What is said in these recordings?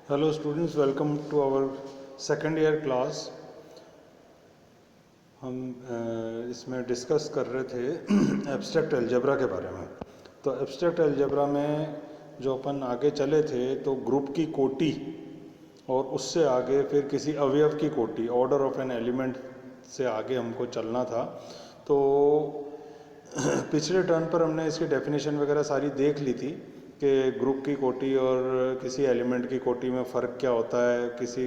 Hello students, welcome to our second year class. हम इसमें discuss कर रहे थे एब्स्ट्रैक्ट अलजेब्रा के बारे में। तो एब्स्ट्रैक्ट अलजेब्रा में जो अपन आगे चले थे तो ग्रुप की कोटि और उससे आगे फिर किसी अवयव की कोटि, ऑर्डर ऑफ एन एलिमेंट से आगे हमको चलना था। तो पिछले टर्न पर हमने इसकी डेफिनेशन वगैरह सारी देख ली थी कि ग्रुप की कोटि और किसी एलिमेंट की कोटि में फ़र्क क्या होता है, किसी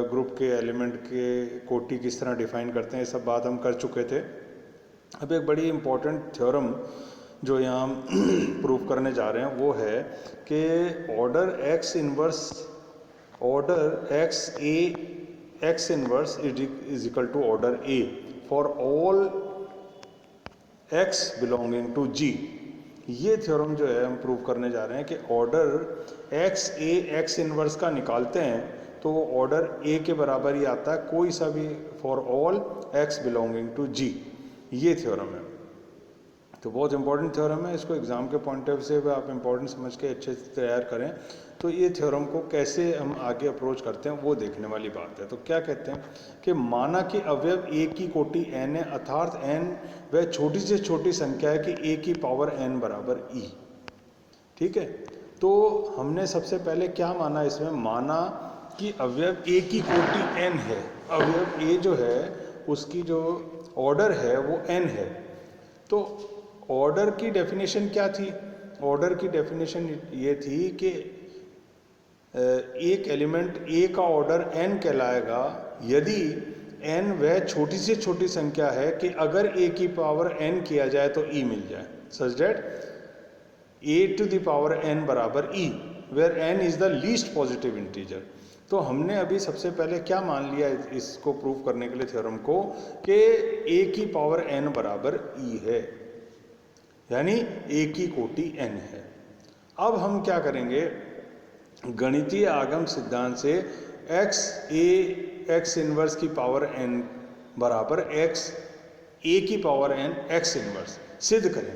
ग्रुप के एलिमेंट के कोटि किस तरह डिफाइन करते हैं, ये सब बात हम कर चुके थे। अब एक बड़ी इम्पॉर्टेंट थ्योरम जो यहाँ हम प्रूव करने जा रहे हैं वो है कि order x inverse is equal to order a for all x belonging to g। ये थ्योरम जो है हम प्रूव करने जा रहे हैं कि ऑर्डर एक्स इनवर्स का निकालते हैं तो वो ऑर्डर a के बराबर ही आता है, कोई सा भी, for all x belonging to g। ये थ्योरम है। तो बहुत इंपॉर्टेंट थ्योरम है, इसको एग्जाम के पॉइंट ऑफ से आप इंपॉर्टेंट समझ के अच्छे से तैयार करें। तो ये थ्योरम को कैसे हम आगे अप्रोच करते हैं वो देखने वाली बात है। तो क्या कहते हैं कि माना कि अवयव a की कोटि n है, अर्थात n वह छोटी से छोटी संख्या है कि a की पावर n बराबर e। ठीक है, तो हमने सबसे पहले क्या माना, इसमें माना कि अवयव a की कोटि n है। अवयव a जो है उसकी जो ऑर्डर है वो n है। तो ऑर्डर की डेफिनेशन क्या थी? ऑर्डर की डेफिनेशन ये थी कि एक एलिमेंट a का ऑर्डर n कहलाएगा यदि n वह छोटी से छोटी संख्या है कि अगर a की पावर n किया जाए तो e मिल जाए, such that a to the power n बराबर e, where n is the least positive integer. तो हमने अभी सबसे पहले क्या मान लिया इसको प्रूव करने के लिए थ्योरम को कि a की पावर n बराबर e है, यानी a की कोटि n है। अब हम क्या करेंगे, गणितीय आगम सिद्धांत से एक्स इनवर्स की पावर n बराबर a की पावर n x इनवर्स सिद्ध करें।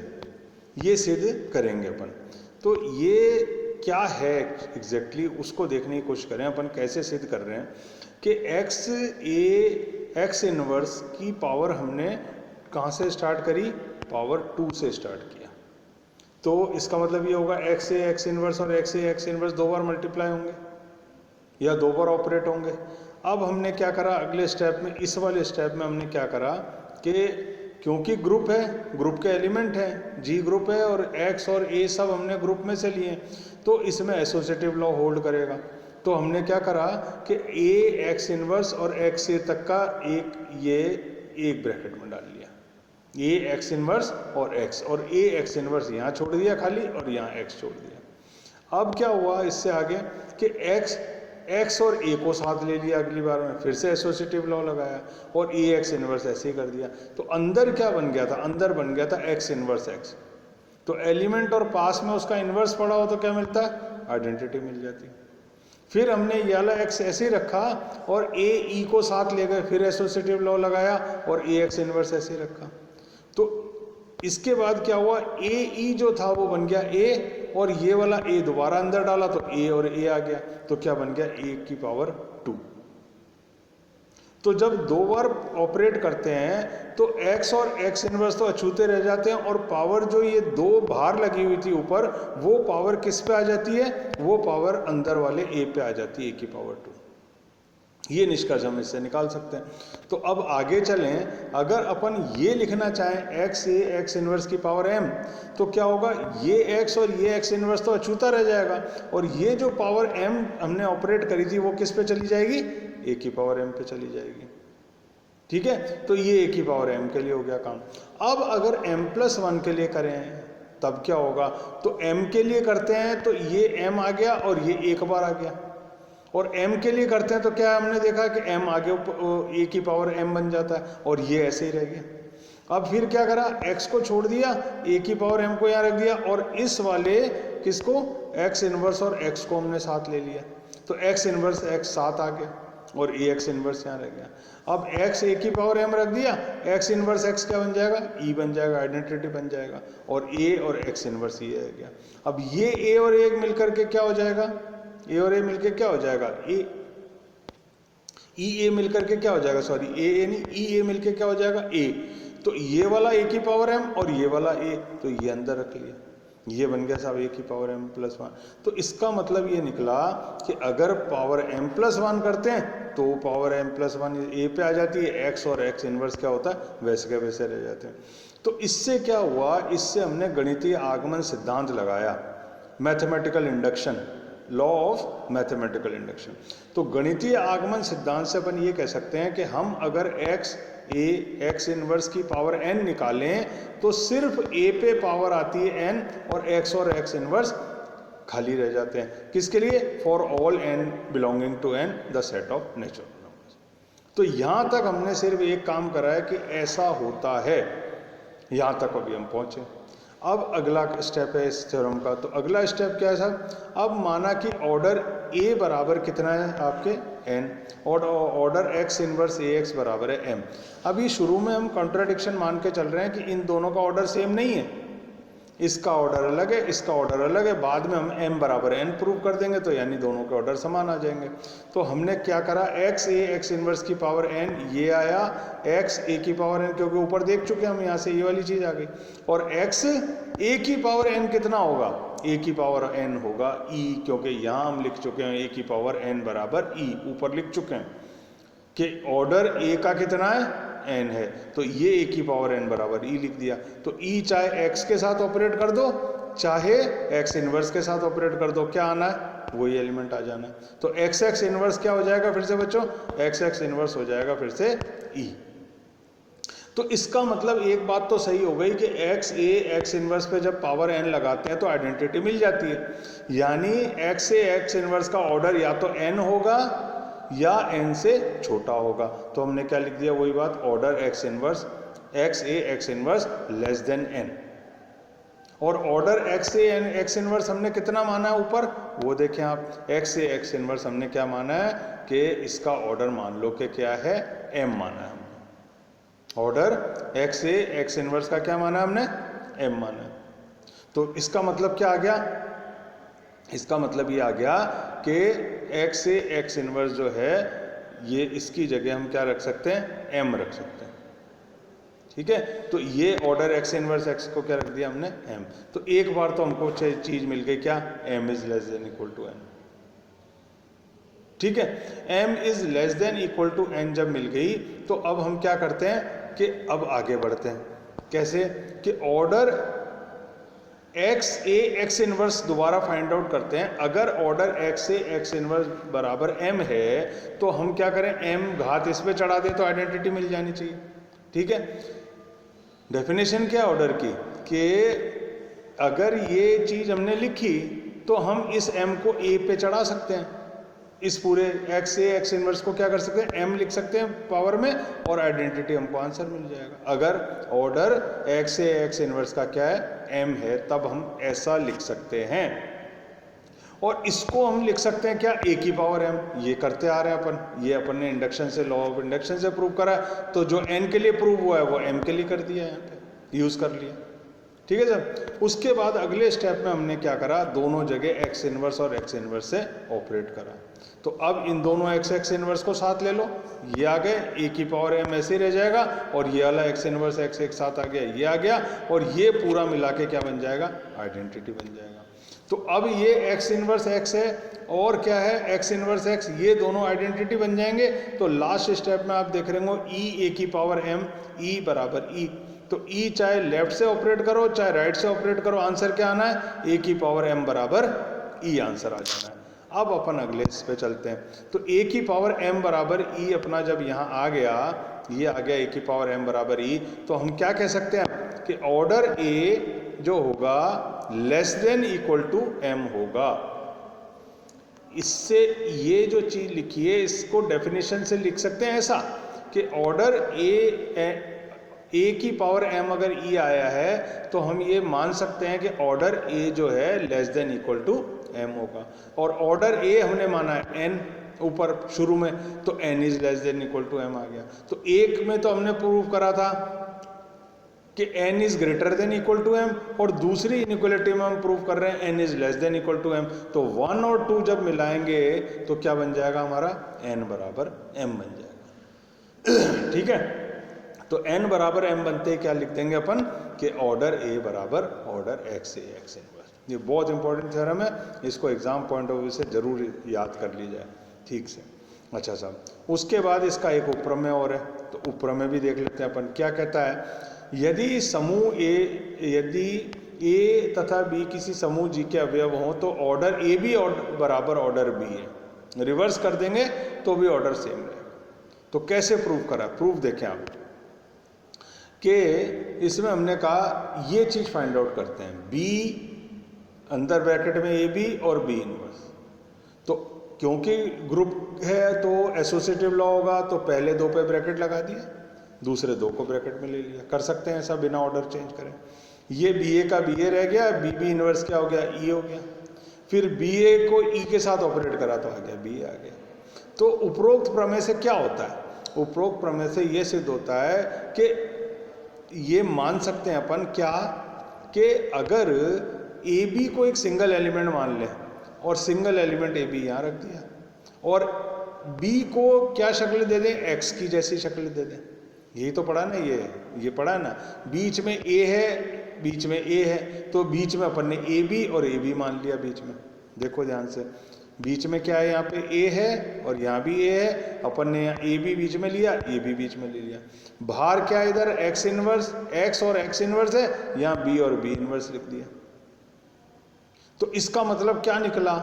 ये सिद्ध करेंगे अपन। तो ये क्या है एग्जैक्टली उसको देखने की कोशिश करें अपन कैसे सिद्ध कर रहे हैं कि एक्स इनवर्स की पावर हमने कहाँ से स्टार्ट करी, पावर 2 से स्टार्ट किया। तो इसका मतलब ये होगा एक्स ए एक्स इनवर्स और एक्स ए एक्स इनवर्स दो बार मल्टीप्लाई होंगे या दो बार ऑपरेट होंगे। अब हमने क्या करा अगले स्टेप में, इस वाले स्टेप में हमने क्या करा कि क्योंकि ग्रुप है, ग्रुप के एलिमेंट हैं, जी ग्रुप है और एक्स और ए सब हमने ग्रुप में से लिए, तो इसमें एसोसिएटिव लॉ होल्ड करेगा। तो हमने क्या करा कि ए एक्स इनवर्स और एक्स ए तक का एक ब्रैकेट में डाल लिया, ए एक्स इनवर्स और एक्स, और ए एक्स इनवर्स यहाँ छोड़ दिया खाली और यहाँ एक्स छोड़ दिया। अब क्या हुआ इससे आगे कि एक्स और ए को साथ ले लिया, अगली बार में फिर से एसोसिएटिव लॉ लगाया और ए एक्स इनवर्स ऐसे ही कर दिया। तो अंदर क्या बन गया था, अंदर बन गया था एक्स इनवर्स एक्स। तो एलिमेंट और पास में उसका इनवर्स पड़ा हो तो क्या मिलता है, आइडेंटिटी मिल जाती। फिर हमने ये वाला एक्स ऐसे ही रखा और ए ई को साथ ले गए, फिर एसोसिएटिव लॉ लगाया और ए एक्स इनवर्स ऐसे ही रखा। तो इसके बाद क्या हुआ, ए ई जो था वो बन गया ए, और ये वाला ए दोबारा अंदर डाला तो ए और ए आ गया, तो क्या बन गया, ए की पावर 2। तो जब दो बार ऑपरेट करते हैं तो एक्स और एक्स इनवर्स तो अछूते रह जाते हैं और पावर जो ये दो बाहर लगी हुई थी ऊपर, वो पावर किस पे आ जाती है, वो पावर अंदर वाले ए पे आ जाती है, ए की पावर 2। ये निष्कर्ष हम इससे निकाल सकते हैं। तो अब आगे चलें, अगर अपन ये लिखना चाहें एक्स ए एक्स इनवर्स की पावर m, तो क्या होगा, ये x और ये x इनवर्स तो अछूता रह जाएगा और ये जो पावर m हमने ऑपरेट करी थी वो किस पे चली जाएगी, a की पावर m पे चली जाएगी। ठीक है, तो ये a की पावर m के लिए हो गया काम। अब अगर m+1 के लिए करें तब क्या होगा, तो m के लिए करते हैं तो ये m आ गया और ये एक बार आ गया, और m के लिए करते हैं तो क्या हमने देखा कि m आगे a की पावर m बन जाता है और ये ऐसे ही रह गया। अब फिर क्या करा, x को छोड़ दिया, a की पावर m को यहाँ रख दिया और इस वाले किसको, x इनवर्स और x को हमने साथ ले लिया, तो x इनवर्स x साथ आ गया और a x इनवर्स यहाँ रह गया। अब x a की पावर m रख दिया, x इनवर्स x क्या बन जाएगा, e बन जाएगा, आइडेंटिटी बन जाएगा, और a और x इनवर्स ये रह गया। अब ये a और a मिलकर के क्या हो जाएगा, ए और ए मिलके क्या हो जाएगा, ए मिलकर के क्या हो जाएगा, सॉरी ए नहीं, ए मिलके क्या हो जाएगा ए। तो ये वाला ए की पावर m और ये वाला a, तो ये अंदर रख लिया, ये बन गया साहब ए की पावर m+1। तो इसका मतलब ये निकला कि अगर पावर m+1 करते हैं तो पावर m+1 a पे आ जाती है, x और x इनवर्स क्या होता है वैसे के वैसे रह जाते हैं। तो इससे क्या हुआ, इससे हमने गणितीय आगमन सिद्धांत लगाया, mathematical induction, law of mathematical induction. तो गणितीय आगमन सिद्धांत से अपन ये कह सकते हैं कि हम अगर x इनवर्स की पावर n निकालें तो सिर्फ a पे पावर आती है n और x इनवर्स खाली रह जाते हैं। किसके लिए, for all n belonging to n the set of natural numbers. तो यहां तक हमने सिर्फ एक काम करा है कि ऐसा होता है, यहां तक अभी हम पहुंचे। अब अगला स्टेप है इस थ्योरम का। तो अगला स्टेप क्या है साहब, अब माना कि ऑर्डर a बराबर कितना है आपके n और ऑर्डर x इनवर्स ax बराबर है m। अभी शुरू में हम कॉन्ट्राडिक्शन मान के चल रहे हैं कि इन दोनों का ऑर्डर सेम नहीं है, इसका ऑर्डर अलग है, इसका ऑर्डर अलग है। बाद में हम m बराबर n प्रूव कर देंगे तो यानी दोनों के ऑर्डर समान आ जाएंगे। तो हमने क्या करा, x इनवर्स की पावर n ये आया, x a की पावर n, क्योंकि ऊपर देख चुके हम यहाँ से ये वाली चीज आ गई, और x a की पावर n कितना होगा, a की पावर n होगा e, क्योंकि यहाँ हम लिख चुके हैं a की पावर n बराबर e, ऊपर लिख चुके हैं कि ऑर्डर a का कितना है n है, तो ये a की पावर n बराबर e लिख दिया। तो e चाहे x के साथ ऑपरेट कर दो चाहे x इनवर्स के साथ ऑपरेट कर दो, क्या आना है, वही एलिमेंट आ जाना है। तो x इनवर्स क्या हो जाएगा फिर से बच्चों, x इनवर्स हो जाएगा फिर से e। तो इसका मतलब एक बात तो सही हो गई कि x इनवर्स पे जब पावर n लगाते हैं तो आइडेंटिटी मिल जाती है, यानी x इनवर्स का ऑर्डर या तो n होगा या n से छोटा होगा। तो हमने क्या लिख दिया, वही बात, order x inverse less than n। और ऑर्डर x इनवर्स हमने कितना माना है ऊपर, वो देखें आप, x इनवर्स हमने क्या माना है कि इसका ऑर्डर मान लो कि क्या है, m माना है हमने। ऑर्डर x इनवर्स का क्या माना है हमने, m माना है। तो इसका मतलब क्या आ गया, इसका मतलब ये आ गया कि x इनवर्स जो है ये इसकी जगह हम क्या रख सकते हैं, m रख सकते हैं, ठीक है। तो ये ऑर्डर x इनवर्स x को क्या रख दिया हमने, m। तो एक बार तो हमको चीज मिल गई, क्या, m is less than equal to n, ठीक है। m is less than equal to n जब मिल गई तो अब हम क्या करते हैं कि अब आगे बढ़ते हैं, कैसे, कि ऑर्डर x इनवर्स दोबारा फाइंड आउट करते हैं। अगर ऑर्डर x इनवर्स बराबर m है तो हम क्या करें, m घात इस पे चढ़ा दें तो आइडेंटिटी मिल जानी चाहिए, ठीक है। डेफिनेशन क्या ऑर्डर की, कि अगर ये चीज हमने लिखी तो हम इस m को a पे चढ़ा सकते हैं, इस पूरे x इनवर्स को क्या कर सकते हैं, m लिख सकते हैं पावर में, और आइडेंटिटी हमको आंसर मिल जाएगा। अगर ऑर्डर x इनवर्स का क्या है, m है, तब हम ऐसा लिख सकते हैं। और इसको हम लिख सकते हैं क्या, a की पावर m, ये करते आ रहे हैं अपन, ये अपन ने इंडक्शन से, लॉ ऑफ इंडक्शन से प्रूव करा, तो जो n के लिए प्रूव हुआ है वो m के लिए कर दिया, यहाँ पे यूज कर लिया, ठीक है सर। उसके बाद अगले स्टेप में हमने क्या करा, दोनों जगह x इनवर्स और x इनवर्स से ऑपरेट करा। तो अब इन दोनों x इनवर्स को साथ ले लो, ये आ गए, a की पावर m ऐसे ही रह जाएगा, और ये वाला x इनवर्स x एक साथ आ गया, ये आ गया, और ये पूरा मिला के क्या बन जाएगा, आइडेंटिटी बन जाएगा। तो अब ये x इनवर्स x है और क्या है, x इनवर्स x, ये दोनों आइडेंटिटी बन जाएंगे। तो लास्ट स्टेप में आप देख रहे हो e a की पावर m, e बराबर e। तो e चाहे लेफ्ट से ऑपरेट करो चाहे राइट से ऑपरेट करो, आंसर क्या आना है, a की पावर m बराबर e आंसर आ जाना है। अब अपन अगले इस पे चलते हैं। तो a की पावर m बराबर e अपना जब यहाँ आ गया, ये आ गया a की पावर m बराबर e, तो हम क्या कह सकते हैं कि ऑर्डर a जो होगा less than equal to m होगा। इससे ये जो चीज लिखी है इसको डेफिनेशन से लिख सकते हैं ऐसा कि ऑर्डर a की पावर m अगर e आया है तो हम ये मान सकते हैं कि ऑर्डर a जो है less than equal to m होगा। और ऑर्डर a हमने माना है n ऊपर शुरू में, तो n is less than equal to m आ गया। तो एक में तो हमने प्रूव करा था कि n is greater than equal to m, और दूसरी इनइक्वालिटी में हम प्रूव कर रहे हैं n is less than equal to m। तो 1 और 2 जब मिलाएंगे तो क्या बन जाएगा हमारा, n बराबर m बन जाएगा। ठीक है, तो n बराबर m बनते ही क्या लिख देंगे अपन कि ऑर्डर a बराबर order x a x inverse. ये बहुत इंपॉर्टेंट थ्योरम है, इसको एग्जाम पॉइंट ऑफ व्यू से जरूर याद कर ली जाए ठीक से। अच्छा साहब, उसके बाद इसका एक उपप्रमेय और है, तो उपप्रमेय भी देख लेते हैं अपन। क्या कहता है, यदि समूह यदि ए तथा बी किसी समूह जी के अवयव हों तो ऑर्डर ए बी बराबर ऑर्डर बी है। रिवर्स कर देंगे तो भी ऑर्डर सेम रहेगा। तो कैसे प्रूव करा, प्रूफ देखें आप कि इसमें हमने कहा ये चीज फाइंड आउट करते हैं, बी अंदर ब्रैकेट में ए बी और बी इनवर्स। तो क्योंकि ग्रुप है तो एसोसिएटिव लॉ होगा, तो पहले दो पे ब्रैकेट लगा दिया, दूसरे दो को ब्रैकेट में ले लिया। कर सकते हैं ऐसा बिना ऑर्डर चेंज करें। ये बी ए का बी ए रह गया, बी बी इनवर्स क्या हो गया, ई हो गया। फिर बी ए को ई के साथ ऑपरेट करा तो आ गया बी आ गया। तो उपरोक्त प्रमेय से क्या होता है, उपरोक्त प्रमेय से ये सिद्ध होता है कि ये मान सकते हैं अपन क्या, कि अगर ए बी को एक सिंगल एलिमेंट मान लें और सिंगल एलिमेंट ए बी यहाँ रख दिया, और बी को क्या शक्ल दे दें, एक्स की जैसी शक्ल दे दें। यही तो पढ़ा ना, ये पढ़ा ना, बीच में ए है, बीच में ए है, तो बीच में अपन ने ए बी और ए बी मान लिया बीच में। देखो ध्यान से, बीच में क्या है, यहाँ पे ए है और यहाँ भी ए है, अपन ने यहाँ ए बी बीच में लिया, ए बी बीच में ले लिया। बाहर क्या है, इधर एक्स इनवर्स, एक्स और एक्स इनवर्स है, यहाँ बी और बी इनवर्स लिख दिया। तो इसका मतलब क्या निकला,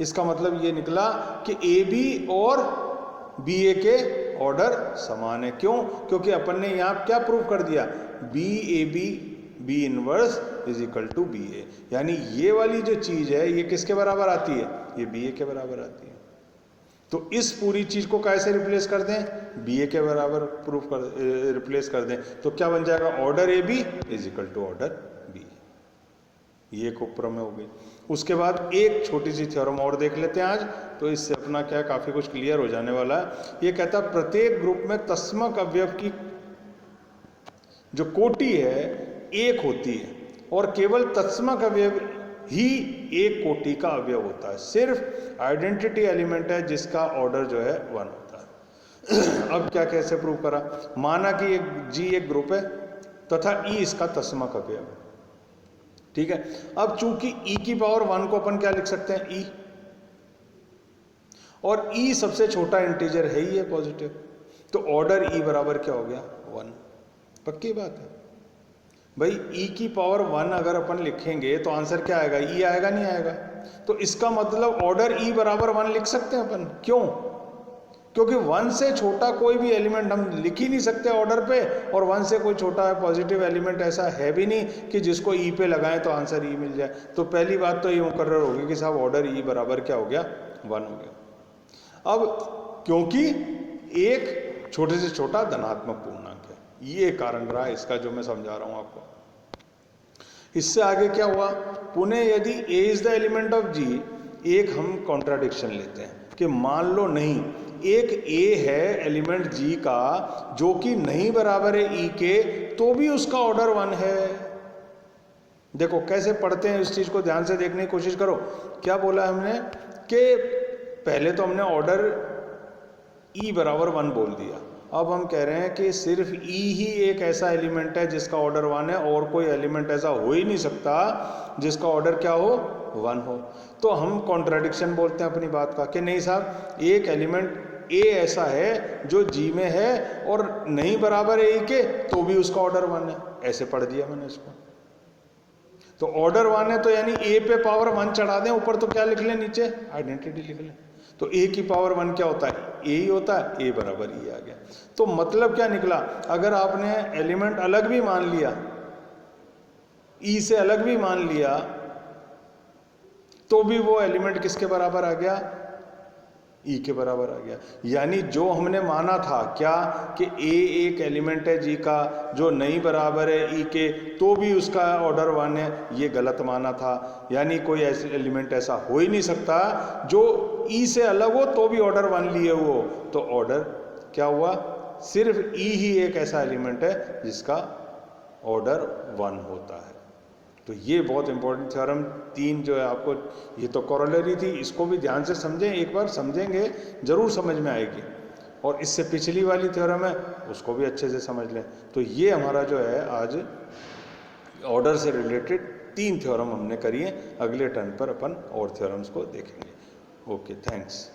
इसका मतलब ये निकला कि ए बी और बी ए के ऑर्डर समान है। क्यों, क्योंकि अपन ने यहाँ क्या प्रूव कर दिया, B A B B inverse is equal to B A. यानी ये वाली जो चीज है ये किसके बराबर आती है, ये बी ए के बराबर आती है। तो इस पूरी चीज को कैसे रिप्लेस कर दें, बी ए के बराबर प्रूफ कर रिप्लेस कर दें, तो क्या बन जाएगा, order a b is equal to order b. ये एक उपप्रमेय हो गई। उसके बाद एक छोटी सी थ्योरम और देख लेते हैं आज, तो इससे अपना क्या काफी कुछ क्लियर हो जाने वाला है। ये कहता है प्रत्येक ग्रुप में तस्मक अवयव की जो कोटि है एक होती है, और केवल तत्समक अवयव ही एक कोटि का अवयव होता है। सिर्फ आइडेंटिटी एलिमेंट है जिसका ऑर्डर जो है 1 होता है। अब क्या कैसे प्रूव करा, माना कि एक जी एक ग्रुप है तथा ई इसका तत्समक अवयव है। ठीक है, अब चूंकि ई की पावर 1 को अपन क्या लिख सकते हैं, ई, और ई सबसे छोटा इंटीजर है ही है पॉजिटिव, तो ऑर्डर ई बराबर क्या हो गया, 1। पक्की बात है भाई, ई की पावर 1 अगर अपन लिखेंगे तो आंसर क्या आएगा, ई आएगा, नहीं आएगा। तो इसका मतलब ऑर्डर ई बराबर 1 लिख सकते हैं अपन। क्यों, क्योंकि 1 से छोटा कोई भी एलिमेंट हम लिख ही नहीं सकते ऑर्डर पे, और 1 से कोई छोटा है पॉजिटिव एलिमेंट ऐसा है भी नहीं कि जिसको ई पे लगाएं तो आंसर ई मिल जाए। तो पहली बात तो ये मुकर्रर होगी कि साहब ऑर्डर ई बराबर क्या हो गया, 1 हो गया। अब क्योंकि एक छोटे से छोटा धनात्मक पूर्णांक है, ये कारण रहा इसका जो मैं समझा रहा हूं आपको। इससे आगे क्या हुआ, पुनः यदि a is the element of g, एक हम कॉन्ट्राडिक्शन लेते हैं कि मान लो नहीं, एक a है एलिमेंट g का जो कि नहीं बराबर है e के, तो भी उसका ऑर्डर 1 है। देखो कैसे पढ़ते हैं, इस चीज को ध्यान से देखने की कोशिश करो। क्या बोला हमने कि पहले तो हमने ऑर्डर e बराबर 1 बोल दिया, अब हम कह रहे हैं कि सिर्फ ई ही एक ऐसा एलिमेंट है जिसका ऑर्डर 1 है, और कोई एलिमेंट ऐसा हो ही नहीं सकता जिसका ऑर्डर क्या हो, 1 हो। तो हम कॉन्ट्राडिक्शन बोलते हैं अपनी बात का कि नहीं साहब, एक एलिमेंट ए ऐसा है जो जी में है और नहीं बराबर है ए के, तो भी उसका ऑर्डर 1 है। ऐसे पढ़ दिया मैंने इसको। तो ऑर्डर 1 है तो यानी ए पे पावर 1 चढ़ा दें, ऊपर तो क्या लिख लें, नीचे आइडेंटिटी लिख लें। तो ए की पावर 1 क्या होता है, ए ही होता है, ए बराबर ई आ गया। तो मतलब क्या निकला, अगर आपने एलिमेंट अलग भी मान लिया, ई से अलग भी मान लिया, तो भी वो एलिमेंट किसके बराबर आ गया, ई के बराबर आ गया। यानी जो हमने माना था क्या कि ए एक एलिमेंट है जी का जो नहीं बराबर है ई के, तो भी उसका ऑर्डर 1 है, ये गलत माना था। यानी कोई ऐसे एलिमेंट ऐसा हो ही नहीं सकता जो ई से अलग हो तो भी ऑर्डर 1 लिए हो। तो ऑर्डर क्या हुआ, सिर्फ ई ही एक ऐसा एलिमेंट है जिसका ऑर्डर 1 होता है। तो ये बहुत इंपॉर्टेंट थ्योरम 3 जो है आपको, ये तो कॉरोलरी थी, इसको भी ध्यान से समझें, एक बार समझेंगे जरूर समझ में आएगी। और इससे पिछली वाली थ्योरम है उसको भी अच्छे से समझ लें। तो ये हमारा जो है आज ऑर्डर से रिलेटेड 3 थ्योरम हमने करी है। अगले टर्न पर अपन और थ्योरम्स को देखेंगे। Okay, thanks.